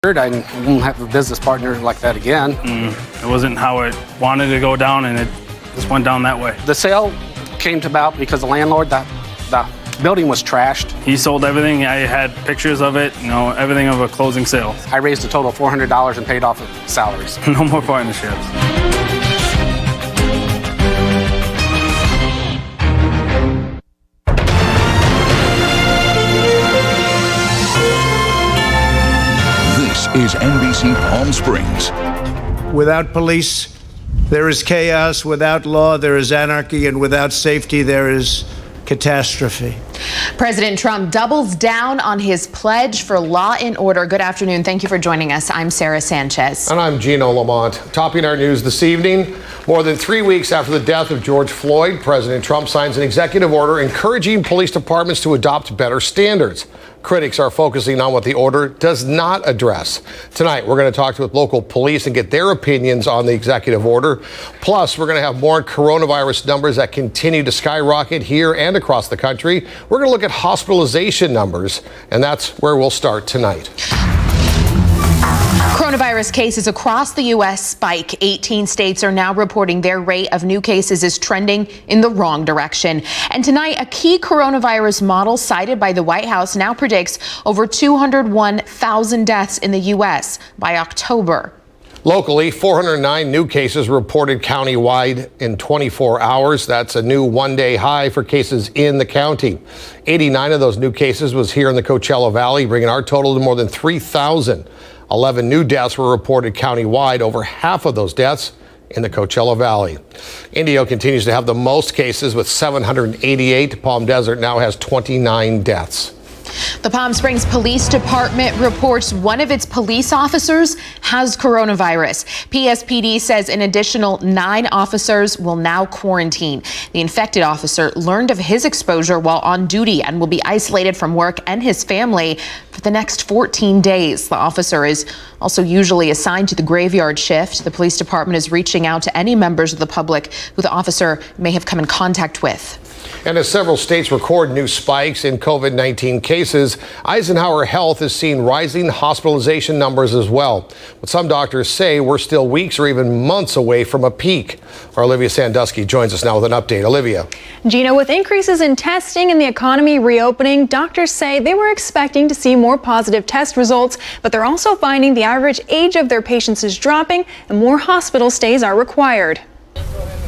I won't have a business partner like that again. It wasn't how it wanted to go down, and it just went down that way. The sale came about because the landlord, the building was trashed. He sold everything. I had pictures of it, everything of a closing sale. I raised a total of $400 and paid off salaries. No more partnerships. This is NBC Palm Springs. Without police, there is chaos. Without law, there is anarchy. And without safety, there is catastrophe. President Trump doubles down on his pledge for law and order. Good afternoon. Thank you for joining us. I'm Sarah Sanchez. And I'm Gino Lamont. Topping our news this evening, more than 3 weeks after the death of George Floyd, President Trump signs an executive order encouraging police departments to adopt better standards. Critics are focusing on what the order does not address. Tonight, we're going to talk with local police and get their opinions on the executive order. Plus, we're going to have more coronavirus numbers that continue to skyrocket here and across the country. We're going to look at hospitalization numbers, and that's where we'll start tonight. Coronavirus cases across the U.S. spike. 18 states are now reporting their rate of new cases is trending in the wrong direction. And tonight, a key coronavirus model cited by the White House now predicts over 201,000 deaths in the U.S. by October. Locally, 409 new cases reported countywide in 24 hours. That's a new one-day high for cases in the county. 89 of those new cases was here in the Coachella Valley, bringing our total to more than 3,000. 11 new deaths were reported countywide, over half of those deaths in the Coachella Valley. Indio continues to have the most cases with 788. Palm Desert now has 29 deaths. The Palm Springs Police Department reports one of its police officers has coronavirus. PSPD says an additional 9 officers will now quarantine. The infected officer learned of his exposure while on duty and will be isolated from work and his family for the next 14 days. The officer is also usually assigned to the graveyard shift. The police department is reaching out to any members of the public who the officer may have come in contact with. And as several states record new spikes in COVID-19 cases, Eisenhower Health is seeing rising hospitalization numbers as well. But some doctors say we're still weeks or even months away from a peak. Our Olivia Sandusky joins us now with an update. Olivia. Gino, with increases in testing and the economy reopening, doctors say they were expecting to see more positive test results, but they're also finding the average age of their patients is dropping and more hospital stays are required.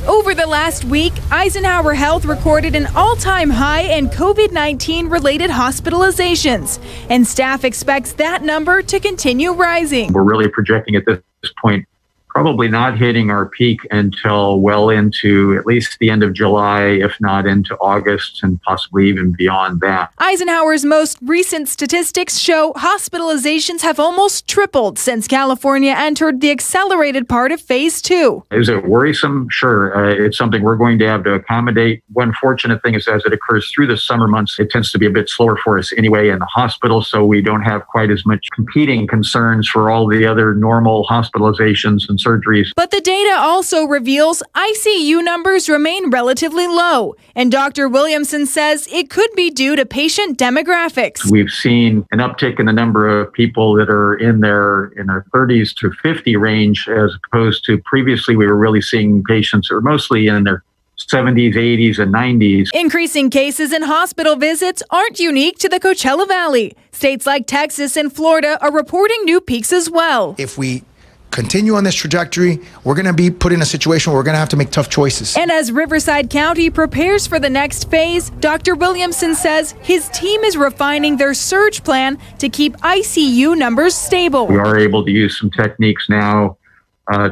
Over the last week, Eisenhower Health recorded an all-time high in COVID-19 related hospitalizations, and staff expects that number to continue rising. We're really projecting at this point probably not hitting our peak until well into at least the end of July, if not into August, and possibly even beyond that. Eisenhower's most recent statistics show hospitalizations have almost tripled since California entered the accelerated part of phase 2. Is it worrisome? Sure. It's something we're going to have to accommodate. One fortunate thing is as it occurs through the summer months, it tends to be a bit slower for us anyway in the hospital, so we don't have quite as much competing concerns for all the other normal hospitalizations and surgeries. But the data also reveals ICU numbers remain relatively low, and Dr. Williamson says it could be due to patient demographics. We've seen an uptick in the number of people that are in their 30s to 50 range, as opposed to previously we were really seeing patients who are mostly in their 70s, 80s, and 90s. Increasing cases and hospital visits aren't unique to the Coachella Valley. States like Texas and Florida are reporting new peaks as well. If we continue on this trajectory, we're going to be put in a situation where we're going to have to make tough choices. And as Riverside County prepares for the next phase, Dr. Williamson says his team is refining their surge plan to keep ICU numbers stable. We are able to use some techniques now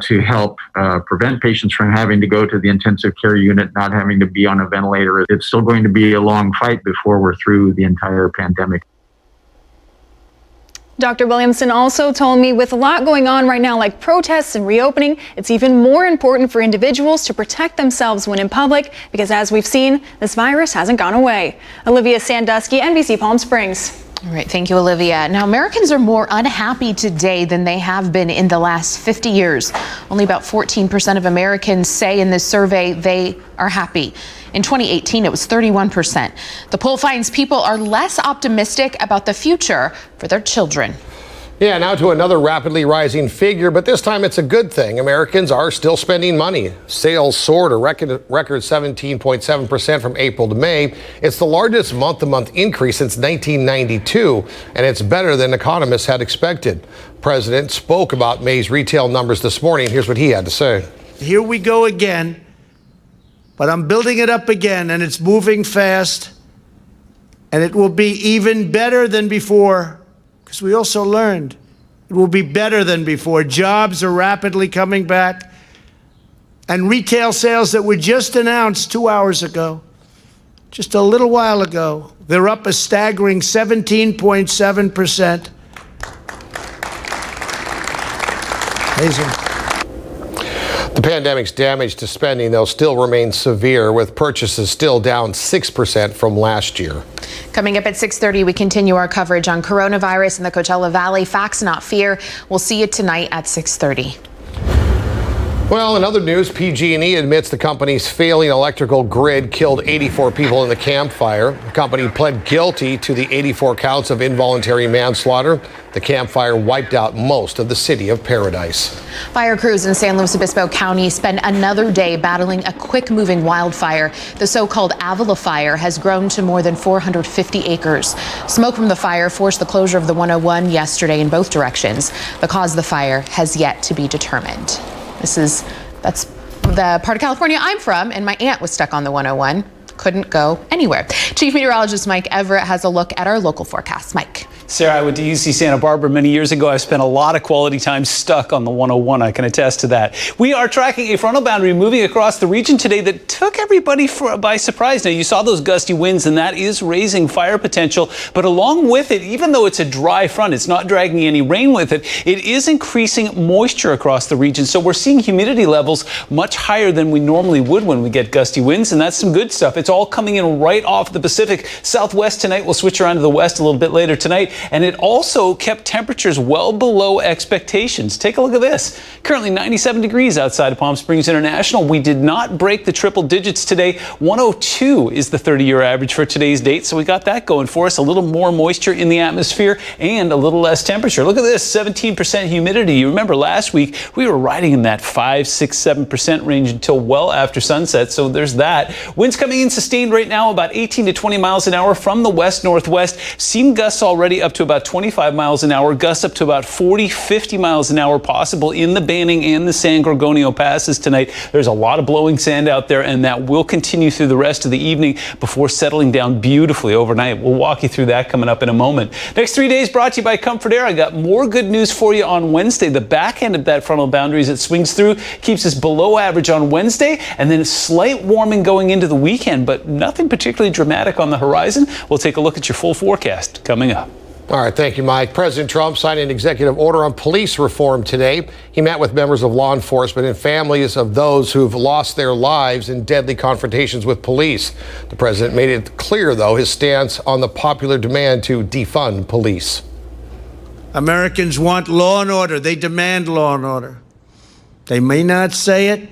to help prevent patients from having to go to the intensive care unit, not having to be on a ventilator. It's still going to be a long fight before we're through the entire pandemic. Dr. Williamson also told me with a lot going on right now, like protests and reopening, it's even more important for individuals to protect themselves when in public, because as we've seen, this virus hasn't gone away. Olivia Sandusky, NBC Palm Springs. All right, thank you, Olivia. Now, Americans are more unhappy today than they have been in the last 50 years. Only about 14% of Americans say in this survey they are happy. In 2018, it was 31%. The poll finds people are less optimistic about the future for their children. Yeah, now to another rapidly rising figure, but this time it's a good thing. Americans are still spending money. Sales soared a record 17.7% from April to May. It's the largest month-to-month increase since 1992, and it's better than economists had expected. The president spoke about May's retail numbers this morning. Here's what he had to say. Here we go again, but I'm building it up again, and it's moving fast, and it will be even better than before. Because we also learned it will be better than before. Jobs are rapidly coming back. And retail sales that were just announced 2 hours ago, just a little while ago, they're up a staggering 17.7%. Amazing. The pandemic's damage to spending, though, still remains severe, with purchases still down 6% from last year. Coming up at 6:30, we continue our coverage on coronavirus in the Coachella Valley. Facts, not fear. We'll see you tonight at 6:30. Well, in other news, PG&E admits the company's failing electrical grid killed 84 people in the Camp Fire. The company pled guilty to the 84 counts of involuntary manslaughter. The Camp Fire wiped out most of the city of Paradise. Fire crews in San Luis Obispo County spend another day battling a quick-moving wildfire. The so-called Avila Fire has grown to more than 450 acres. Smoke from the fire forced the closure of the 101 yesterday in both directions. The cause of the fire has yet to be determined. That's the part of California I'm from, and my aunt was stuck on the 101. Couldn't go anywhere. Chief Meteorologist Mike Everett has a look at our local forecast. Mike. Sarah, I went to UC Santa Barbara many years ago. I spent a lot of quality time stuck on the 101. I can attest to that. We are tracking a frontal boundary moving across the region today that took everybody by surprise. Now, you saw those gusty winds, and that is raising fire potential. But along with it, even though it's a dry front, it's not dragging any rain with it, it is increasing moisture across the region. So we're seeing humidity levels much higher than we normally would when we get gusty winds, and that's some good stuff. It's all coming in right off the Pacific Southwest tonight. We'll switch around to the west a little bit later tonight. And it also kept temperatures well below expectations. Take a look at this. Currently 97 degrees outside of Palm Springs International. We did not break the triple digits today. 102 is the 30-year average for today's date. So we got that going for us. A little more moisture in the atmosphere and a little less temperature. Look at this, 17% humidity. You remember last week we were riding in that 5, 6, 7% range until well after sunset. So there's that. Winds coming in sustained right now about 18 to 20 miles an hour from the west-northwest. Seen gusts already up to about 25 miles an hour, gusts up to about 40, 50 miles an hour possible in the Banning and the San Gorgonio passes tonight. There's a lot of blowing sand out there, and that will continue through the rest of the evening before settling down beautifully overnight. We'll walk you through that coming up in a moment. Next 3 days brought to you by Comfort Air. I got more good news for you on Wednesday. The back end of that frontal boundary as it swings through keeps us below average on Wednesday, and then slight warming going into the weekend, but nothing particularly dramatic on the horizon. We'll take a look at your full forecast coming up. All right, thank you, Mike. President Trump signed an executive order on police reform today. He met with members of law enforcement and families of those who've lost their lives in deadly confrontations with police. The president made it clear, though, his stance on the popular demand to defund police. Americans want law and order. They demand law and order. They may not say it.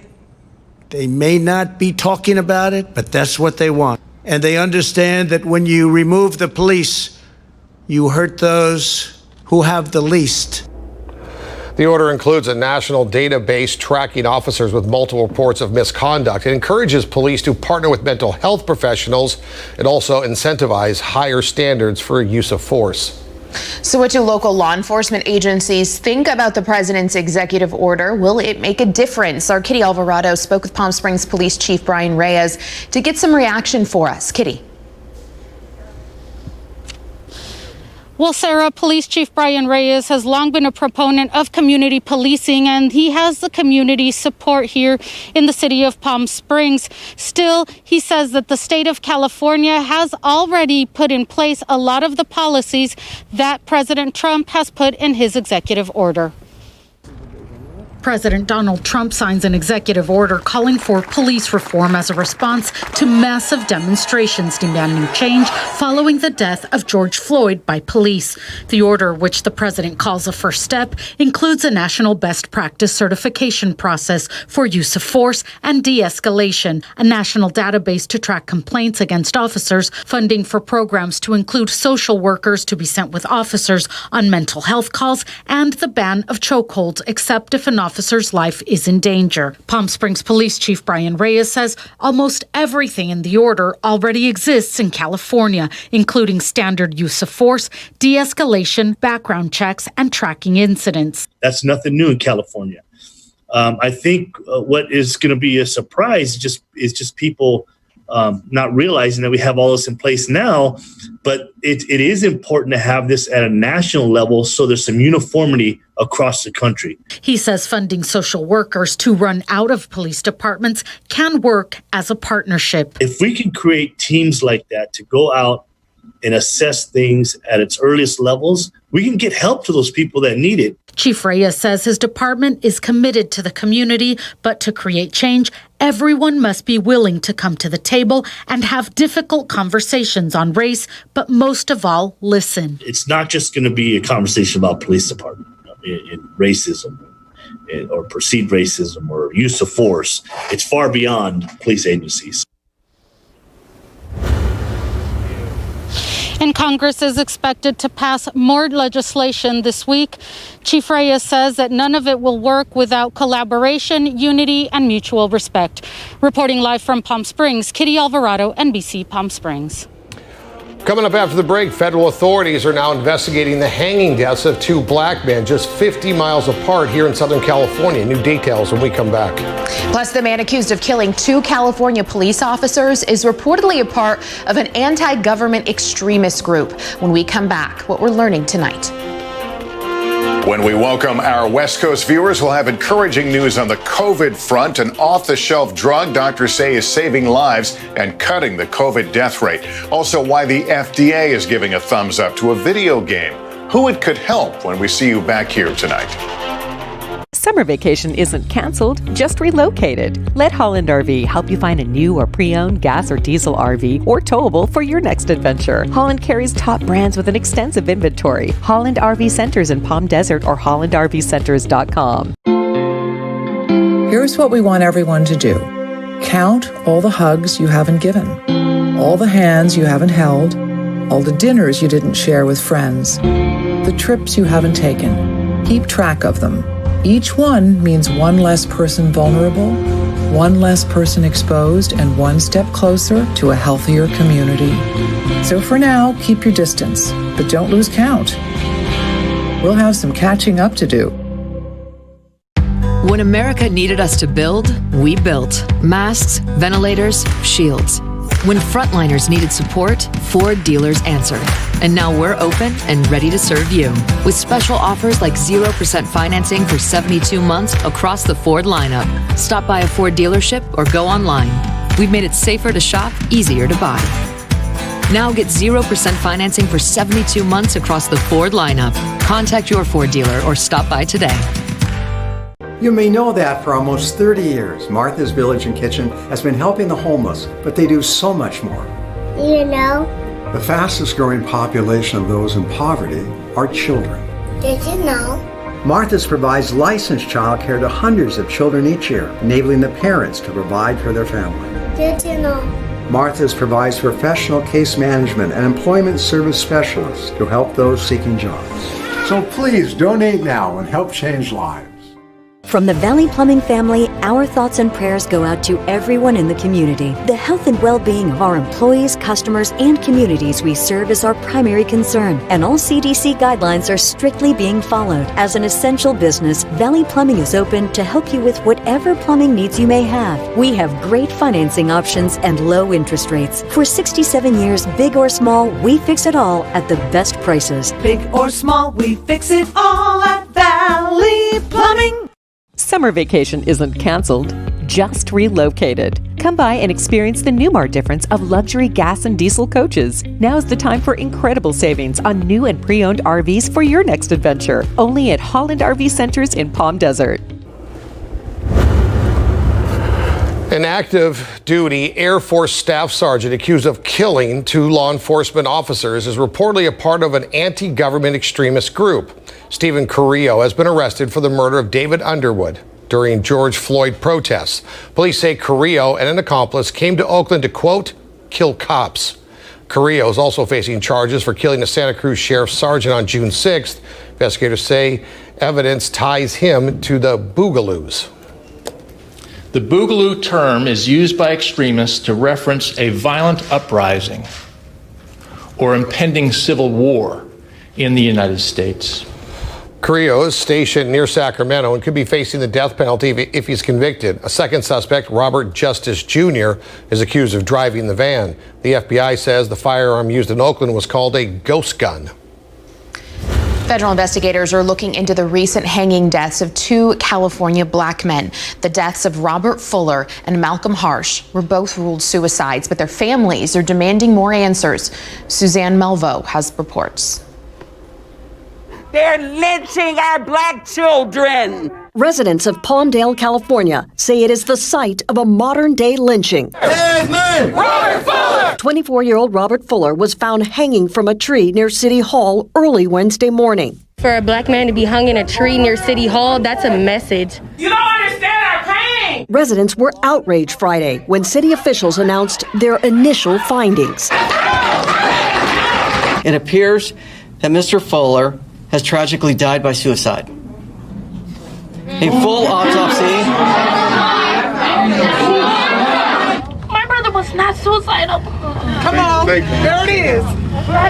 They may not be talking about it, but that's what they want. And they understand that when you remove the police, you hurt those who have the least. The order includes a national database tracking officers with multiple reports of misconduct. It encourages police to partner with mental health professionals. It also incentivizes higher standards for use of force. So what do local law enforcement agencies think about the president's executive order? Will it make a difference? Our Kitty Alvarado spoke with Palm Springs Police Chief Brian Reyes to get some reaction for us. Kitty. Well, Sarah, Police Chief Brian Reyes has long been a proponent of community policing, and he has the community support here in the city of Palm Springs. Still, he says that the state of California has already put in place a lot of the policies that President Trump has put in his executive order. President Donald Trump signs an executive order calling for police reform as a response to massive demonstrations demanding change following the death of George Floyd by police. The order, which the president calls a first step, includes a national best practice certification process for use of force and de-escalation, a national database to track complaints against officers, funding for programs to include social workers to be sent with officers on mental health calls, and the ban of chokeholds except if an officer's life is in danger. Palm Springs Police Chief Brian Reyes says almost everything in the order already exists in California, including standard use of force, de-escalation, background checks, and tracking incidents. That's nothing new in California. I think what is going to be a surprise is just people not realizing that we have all this in place now, but it is important to have this at a national level so there's some uniformity across the country. He says funding social workers to run out of police departments can work as a partnership. If we can create teams like that to go out and assess things at its earliest levels, we can get help to those people that need it. Chief Reyes says his department is committed to the community, but to create change, everyone must be willing to come to the table and have difficult conversations on race, but most of all, listen. It's not just going to be a conversation about police department in racism or perceived racism or use of force. It's far beyond police agencies. And Congress is expected to pass more legislation this week. Chief Reyes says that none of it will work without collaboration, unity, and mutual respect. Reporting live from Palm Springs, Kitty Alvarado, NBC Palm Springs. Coming up after the break, federal authorities are now investigating the hanging deaths of two black men just 50 miles apart here in Southern California. New details when we come back. Plus, the man accused of killing two California police officers is reportedly a part of an anti-government extremist group. When we come back, what we're learning tonight. When we welcome our West Coast viewers, we'll have encouraging news on the COVID front. An off-the-shelf drug doctors say is saving lives and cutting the COVID death rate. Also, why the FDA is giving a thumbs up to a video game. Who it could help when we see you back here tonight. Summer vacation isn't canceled, just relocated. Let Holland RV help you find a new or pre-owned gas or diesel RV or towable for your next adventure. Holland carries top brands with an extensive inventory. Holland RV Centers in Palm Desert or hollandrvcenters.com. Here's what we want everyone to do. Count all the hugs you haven't given, all the hands you haven't held, all the dinners you didn't share with friends, the trips you haven't taken. Keep track of them. Each one means one less person vulnerable, one less person exposed, and one step closer to a healthier community. So for now, keep your distance, but don't lose count. We'll have some catching up to do. When America needed us to build, we built. Masks, ventilators, shields. When frontliners needed support, Ford dealers answered. And now we're open and ready to serve you with special offers like 0% financing for 72 months across the Ford lineup. Stop by a Ford dealership or go online. We've made it safer to shop, easier to buy. Now get 0% financing for 72 months across the Ford lineup. Contact your Ford dealer or stop by today. You may know that for almost 30 years, Martha's Village and Kitchen has been helping the homeless, but they do so much more. You know? The fastest growing population of those in poverty are children. Did you know? Martha's provides licensed childcare to hundreds of children each year, enabling the parents to provide for their family. Did you know? Martha's provides professional case management and employment service specialists to help those seeking jobs. So please donate now and help change lives. From the Valley Plumbing family, our thoughts and prayers go out to everyone in the community. The health and well-being of our employees, customers, and communities we serve is our primary concern, and all CDC guidelines are strictly being followed. As an essential business, Valley Plumbing is open to help you with whatever plumbing needs you may have. We have great financing options and low interest rates. For 67 years, big or small, we fix it all at the best prices. Big or small, we fix it all at Valley Plumbing. Summer vacation isn't canceled, just relocated. Come by and experience the Newmar difference of luxury gas and diesel coaches. Now's the time for incredible savings on new and pre-owned RVs for your next adventure. Only at Holland RV Centers in Palm Desert. An active duty Air Force staff sergeant accused of killing 2 law enforcement officers is reportedly a part of an anti-government extremist group. Stephen Carrillo has been arrested for the murder of David Underwood during George Floyd protests. Police say Carrillo and an accomplice came to Oakland to, quote, kill cops. Carrillo is also facing charges for killing a Santa Cruz sheriff's sergeant on June 6th. Investigators say evidence ties him to the Boogaloos. The Boogaloo term is used by extremists to reference a violent uprising or impending civil war in the United States. Carrillo is stationed near Sacramento and could be facing the death penalty if he's convicted. A second suspect, Robert Justice Jr., is accused of driving the van. The FBI says the firearm used in Oakland was called a ghost gun. Federal investigators are looking into the recent hanging deaths of 2 California black men. The deaths of Robert Fuller and Malcolm Harsh were both ruled suicides, but their families are demanding more answers. Suzanne Melvo has reports. They're lynching our black children. Residents of Palmdale, California, say it is the site of a modern-day lynching. His name, Robert Fuller! 24-year-old Robert Fuller was found hanging from a tree near City Hall early Wednesday morning. For a black man to be hung in a tree near City Hall, that's a message. You don't understand our pain! Residents were outraged Friday when city officials announced their initial findings. It appears that Mr. Fuller has tragically died by suicide. A full autopsy. My brother was not suicidal. Come on, there it is.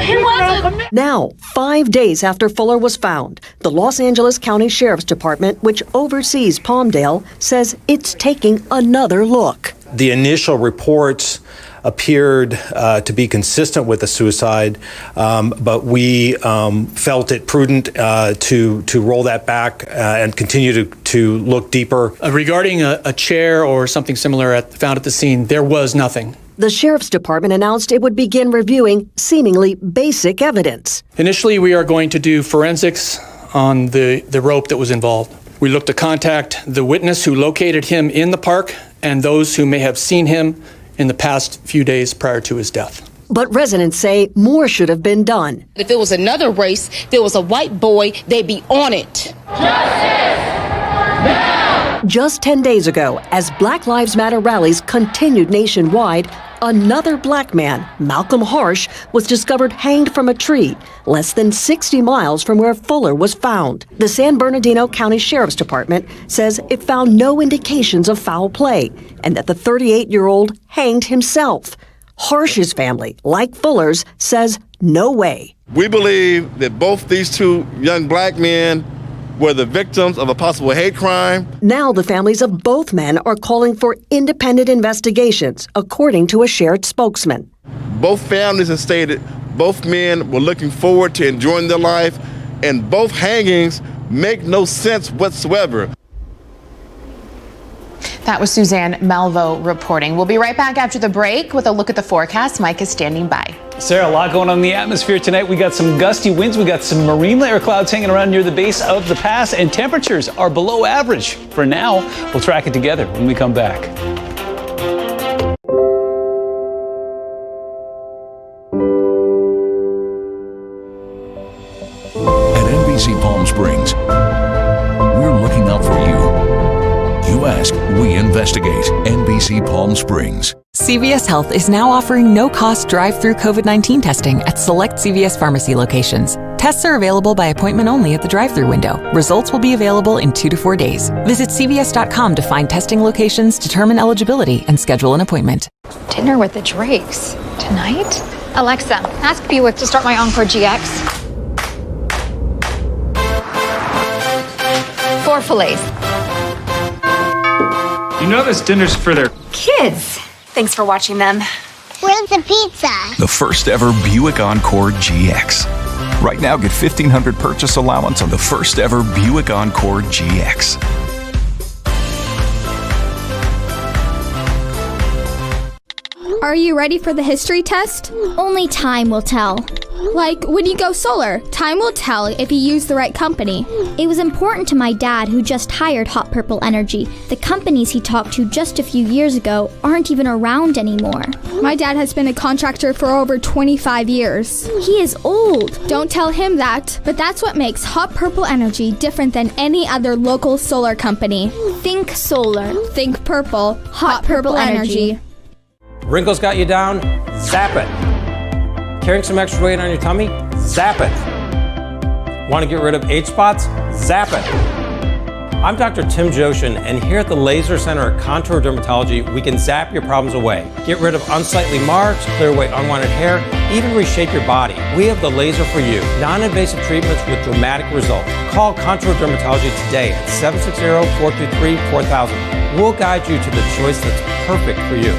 He wasn't. Now, 5 days after Fuller was found, the Los Angeles County Sheriff's Department, which oversees Palmdale, says it's taking another look. The initial reports appeared to be consistent with a suicide, but we felt it prudent to roll that back and continue to look deeper. Regarding a chair or something similar found at the scene, there was nothing. The Sheriff's Department announced it would begin reviewing seemingly basic evidence. Initially, we are going to do forensics on the rope that was involved. We look to contact the witness who located him in the park and those who may have seen him in the past few days prior to his death. But residents say more should have been done. If it was another race, if it was a white boy, they'd be on it. Just 10 days ago, as Black Lives Matter rallies continued nationwide, another black man, Malcolm Harsh, was discovered hanged from a tree less than 60 miles from where Fuller was found. The San Bernardino County Sheriff's Department says it found no indications of foul play and that the 38-year-old hanged himself. Harsh's family, like Fuller's, says no way. We believe that both these 2 young black men were the victims of a possible hate crime. Now the families of both men are calling for independent investigations, according to a shared spokesman. Both families have stated both men were looking forward to enjoying their life, and both hangings make no sense whatsoever. That was Suzanne Malvo reporting. We'll be right back after the break with a look at the forecast. Mike is standing by. Sarah, a lot going on in the atmosphere tonight. We got some gusty winds. We got some marine layer clouds hanging around near the base of the pass, and temperatures are below average for now. We'll track it together when we come back. At NBC Palm Springs, we're looking out for you. You ask, we investigate. NBC Palm Springs. CVS Health is now offering no-cost drive-through COVID-19 testing at select CVS pharmacy locations. Tests are available by appointment only at the drive-through window. Results will be available in 2 to 4 days. Visit CVS.com to find testing locations, determine eligibility, and schedule an appointment. Dinner with the Drakes tonight? Alexa, ask Buick to start my Encore GX. 4 fillets. You know this dinner's for their Kids. Thanks for watching them. Where's the pizza? The first ever Buick Encore GX. Right now, get $1,500 purchase allowance on the first ever Buick Encore GX. Are you ready for the history test? Only time will tell. Like when you go solar, time will tell if you use the right company. It was important to my dad, who just hired Hot Purple Energy. The companies he talked to just a few years ago aren't even around anymore. My dad has been a contractor for over 25 years. He is old. Don't tell him that, but that's what makes Hot Purple Energy different than any other local solar company. Think solar. Think purple. Hot Purple Energy. Wrinkles got you down? Zap it. Carrying some extra weight on your tummy? Zap it. Want to get rid of age spots? Zap it. I'm Dr. Tim Joshin, and here at the Laser Center at Contour Dermatology, we can zap your problems away. Get rid of unsightly marks, clear away unwanted hair, even reshape your body. We have the laser for you. Non-invasive treatments with dramatic results. Call Contour Dermatology today at 760-423-4000. We'll guide you to the choice that's perfect for you.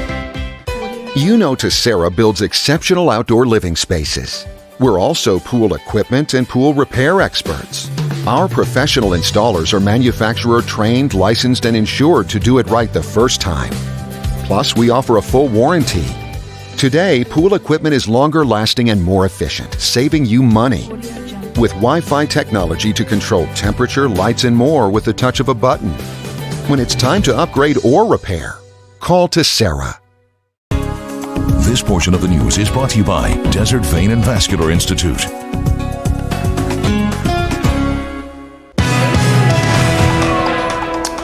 You know Tessera builds exceptional outdoor living spaces. We're also pool equipment and pool repair experts. Our professional installers are manufacturer trained, licensed, and insured to do it right the first time. Plus, we offer a full warranty. Today, pool equipment is longer lasting and more efficient, saving you money. With Wi-Fi technology to control temperature, lights, and more with the touch of a button. When it's time to upgrade or repair, call Tessera. This portion of the news is brought to you by Desert Vein and Vascular Institute.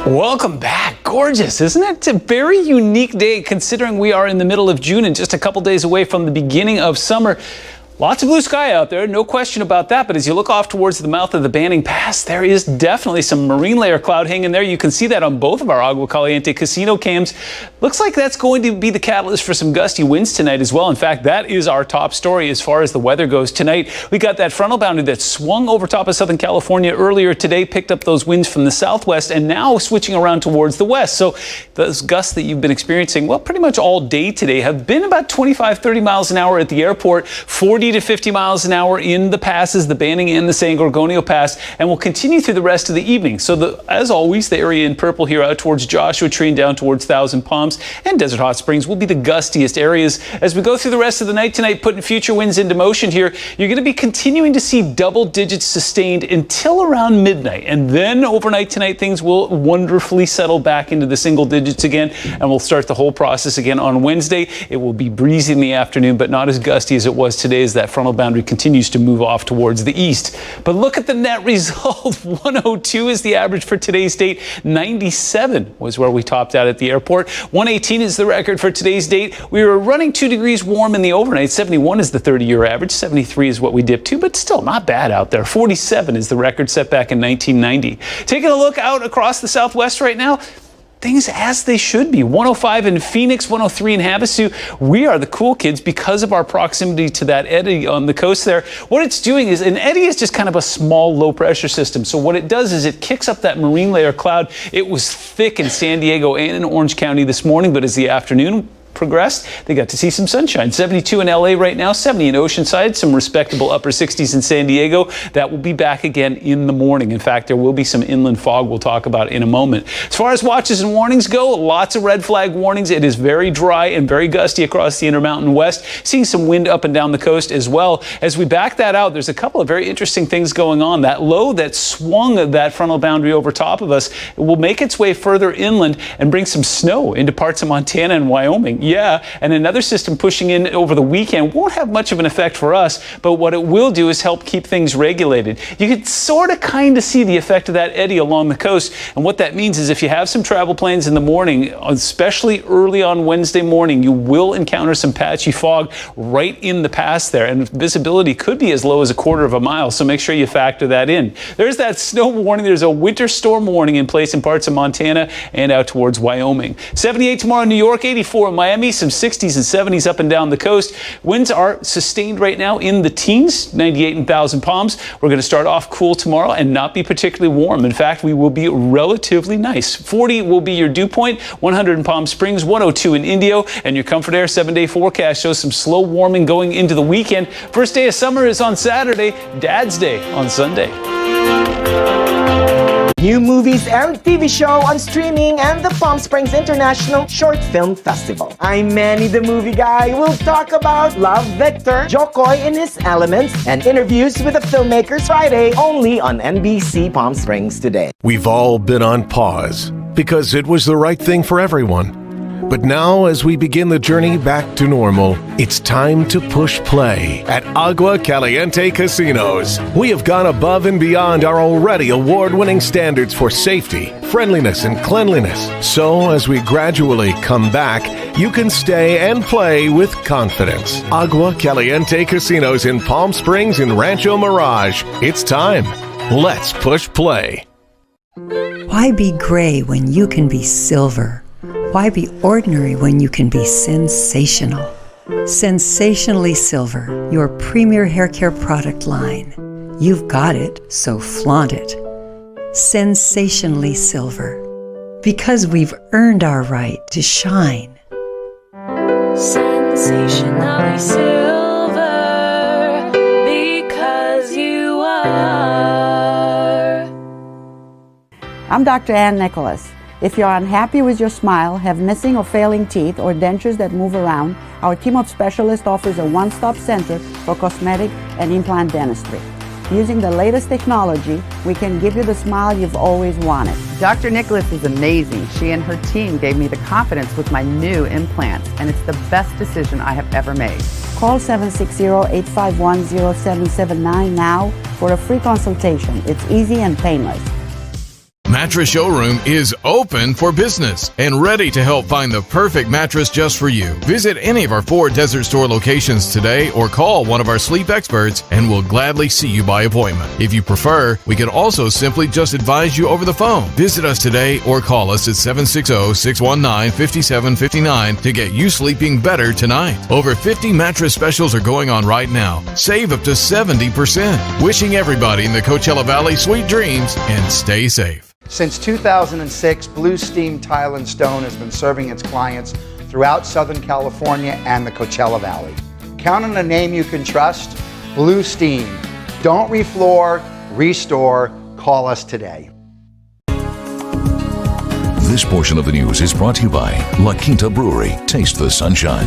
Welcome back. Gorgeous, isn't it? It's a very unique day considering we are in the middle of June and just a couple days away from the beginning of summer. Lots of blue sky out there, no question about that, but as you look off towards the mouth of the Banning Pass, there is definitely some marine layer cloud hanging there. You can see that on both of our Agua Caliente casino cams. Looks like that's going to be the catalyst for some gusty winds tonight as well. In fact, that is our top story as far as the weather goes tonight. We got that frontal boundary that swung over top of Southern California earlier today, picked up those winds from the southwest, and now switching around towards the west. So those gusts that you've been experiencing, well, pretty much all day today have been about 25, 30 miles an hour at the airport, 40 to 50 miles an hour in the passes, the Banning and the San Gorgonio Pass, and will continue through the rest of the evening. So as always, the area in purple here out towards Joshua Tree and down towards Thousand Palms and Desert Hot Springs will be the gustiest areas. As we go through the rest of the night tonight, putting future winds into motion here, you're going to be continuing to see double digits sustained until around midnight. And then overnight tonight, things will wonderfully settle back into the single digits again, and we'll start the whole process again on Wednesday. It will be breezy in the afternoon, but not as gusty as it was today as that frontal boundary continues to move off towards the east. But look at the net result. 102 is the average for today's date. 97 was where we topped out at the airport. 118 is the record for today's date. We were running 2 degrees warm in the overnight. 71 is the 30-year average. 73 is what we dipped to, but still not bad out there. 47 is the record set back in 1990. Taking a look out across the southwest right now, things as they should be. 105 in Phoenix, 103 in Havasu. We are the cool kids because of our proximity to that eddy on the coast there. What it's doing is, an eddy is just kind of a small low pressure system. So what it does is it kicks up that marine layer cloud. It was thick in San Diego and in Orange County this morning, but as the afternoon progressed, they got to see some sunshine. 72 in LA right now, 70 in Oceanside, some respectable upper 60s in San Diego. That will be back again in the morning. In fact, there will be some inland fog we'll talk about in a moment. As far as watches and warnings go, lots of red flag warnings. It is very dry and very gusty across the Intermountain West. Seeing some wind up and down the coast as well. As we back that out, there's a couple of very interesting things going on. That low that swung that frontal boundary over top of us will make its way further inland and bring some snow into parts of Montana and Wyoming. Yeah, and another system pushing in over the weekend won't have much of an effect for us, but what it will do is help keep things regulated. You can sort of kind of see the effect of that eddy along the coast, and what that means is if you have some travel plans in the morning, especially early on Wednesday morning, you will encounter some patchy fog right in the pass there, and visibility could be as low as a quarter of a mile, so make sure you factor that in. There's that snow warning. There's a winter storm warning in place in parts of Montana and out towards Wyoming. 78 tomorrow in New York, 84 in Miami, some 60s and 70s up and down the coast. Winds are sustained right now in the teens, 98 in Thousand Palms. We're going to start off cool tomorrow and not be particularly warm. In fact, we will be relatively nice. 40 will be your dew point, 100 in Palm Springs, 102 in Indio, and your Comfort Air 7-day forecast shows some slow warming going into the weekend. First day of summer is on Saturday, Dad's Day on Sunday. new movies and TV show on streaming, and the Palm Springs International Short Film Festival. I'm Manny the Movie Guy. We'll talk about Love Victor, Jokoy in his elements, and interviews with the filmmakers Friday only on NBC Palm Springs Today. We've all been on pause because it was the right thing for everyone. But now, as we begin the journey back to normal, it's time to push play at Agua Caliente Casinos. We have gone above and beyond our already award-winning standards for safety, friendliness, and cleanliness. So, as we gradually come back, you can stay and play with confidence. Agua Caliente Casinos in Palm Springs and Rancho Mirage. It's time. Let's push play. Why be gray when you can be silver? Why be ordinary when you can be sensational? Sensationally Silver, your premier hair care product line. You've got it, so flaunt it. Sensationally Silver, because we've earned our right to shine. Sensationally Silver, because you are. I'm Dr. Ann Nicholas. If you're unhappy with your smile, have missing or failing teeth, or dentures that move around, our team of specialists offers a one-stop center for cosmetic and implant dentistry. Using the latest technology, we can give you the smile you've always wanted. Dr. Nicholas is amazing. She and her team gave me the confidence with my new implants, and it's the best decision I have ever made. Call 760-851-0779 now for a free consultation. It's easy and painless. Mattress Showroom is open for business and ready to help find the perfect mattress just for you. Visit any of our 4 Desert Store locations today or call one of our sleep experts and we'll gladly see you by appointment. If you prefer, we can also simply just advise you over the phone. Visit us today or call us at 760-619-5759 to get you sleeping better tonight. Over 50 mattress specials are going on right now. Save up to 70%. Wishing everybody in the Coachella Valley sweet dreams and stay safe. Since 2006, Blue Steam Tile and Stone has been serving its clients throughout Southern California and the Coachella Valley. Count on a name you can trust, Blue Steam. Don't refloor, restore. Call us today. This portion of the news is brought to you by La Quinta Brewery. Taste the sunshine.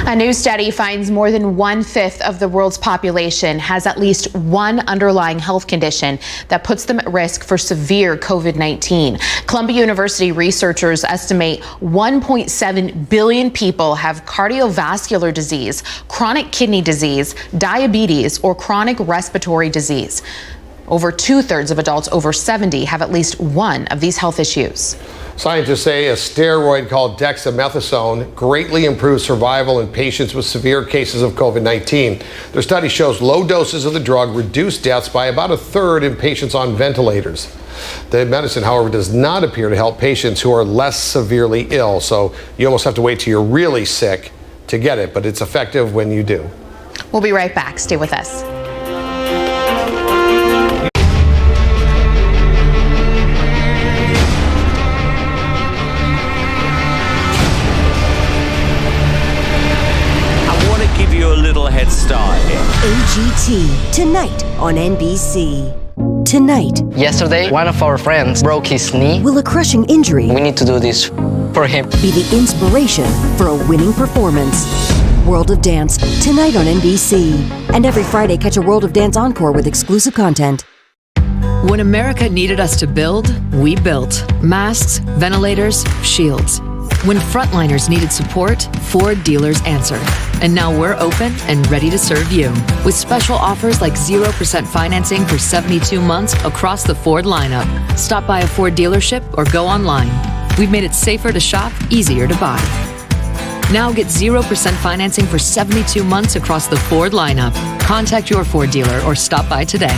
A new study finds more than 1/5 of the world's population has at least one underlying health condition that puts them at risk for severe COVID-19. Columbia University researchers estimate 1.7 billion people have cardiovascular disease, chronic kidney disease, diabetes, or chronic respiratory disease. Over 2/3 of adults over 70 have at least one of these health issues. Scientists say a steroid called dexamethasone greatly improves survival in patients with severe cases of COVID-19. Their study shows low doses of the drug reduce deaths by about 1/3 in patients on ventilators. The medicine, however, does not appear to help patients who are less severely ill, so you almost have to wait till you're really sick to get it, but it's effective when you do. We'll be right back. Stay with us. Head start. AGT tonight on NBC. Tonight. Yesterday, one of our friends broke his knee. Will a crushing injury We need to do this for him. be the inspiration for a winning performance? World of Dance tonight on NBC. And every Friday, catch a World of Dance encore with exclusive content. When America needed us to build, we built. Masks, ventilators, shields. When frontliners needed support, Ford dealers answered. And now we're open and ready to serve you. With special offers like 0% financing for 72 months across the Ford lineup. Stop by a Ford dealership or go online. We've made it safer to shop, easier to buy. Now get 0% financing for 72 months across the Ford lineup. Contact your Ford dealer or stop by today.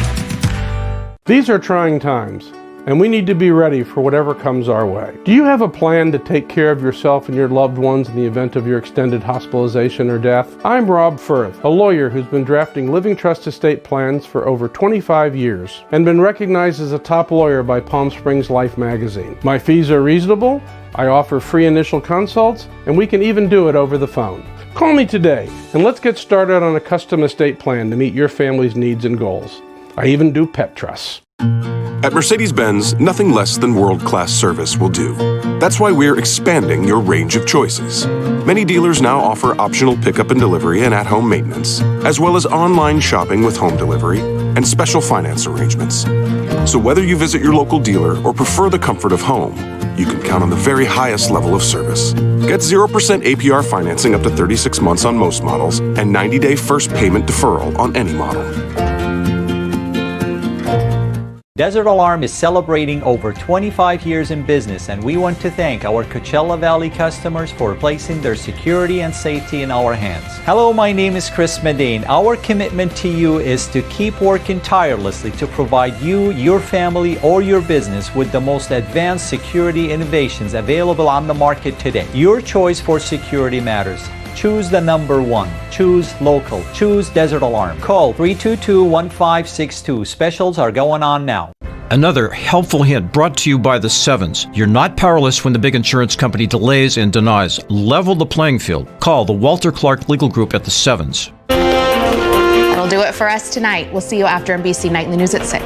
These are trying times, and we need to be ready for whatever comes our way. Do you have a plan to take care of yourself and your loved ones in the event of your extended hospitalization or death? I'm Rob Firth, a lawyer who's been drafting living trust estate plans for over 25 years and been recognized as a top lawyer by Palm Springs Life magazine. My fees are reasonable, I offer free initial consults, and we can even do it over the phone. Call me today and let's get started on a custom estate plan to meet your family's needs and goals. I even do pet trusts. At Mercedes-Benz, nothing less than world-class service will do. That's why we're expanding your range of choices. Many dealers now offer optional pickup and delivery and at-home maintenance, as well as online shopping with home delivery and special finance arrangements. So whether you visit your local dealer or prefer the comfort of home, you can count on the very highest level of service. Get 0% APR financing up to 36 months on most models and 90-day first payment deferral on any model. Desert Alarm is celebrating over 25 years in business, and we want to thank our Coachella Valley customers for placing their security and safety in our hands. Hello, my name is Chris Medane. Our commitment to you is to keep working tirelessly to provide you, your family, or your business with the most advanced security innovations available on the market today. Your choice for security matters. Choose the number one. Choose local. Choose Desert Alarm. Call 322-1562. Specials are going on now. Another helpful hint brought to you by the Sevens. You're not powerless when the big insurance company delays and denies. Level the playing field. Call the Walter Clark Legal Group at the Sevens. That'll do it for us tonight. We'll see you after NBC Nightly News at 6.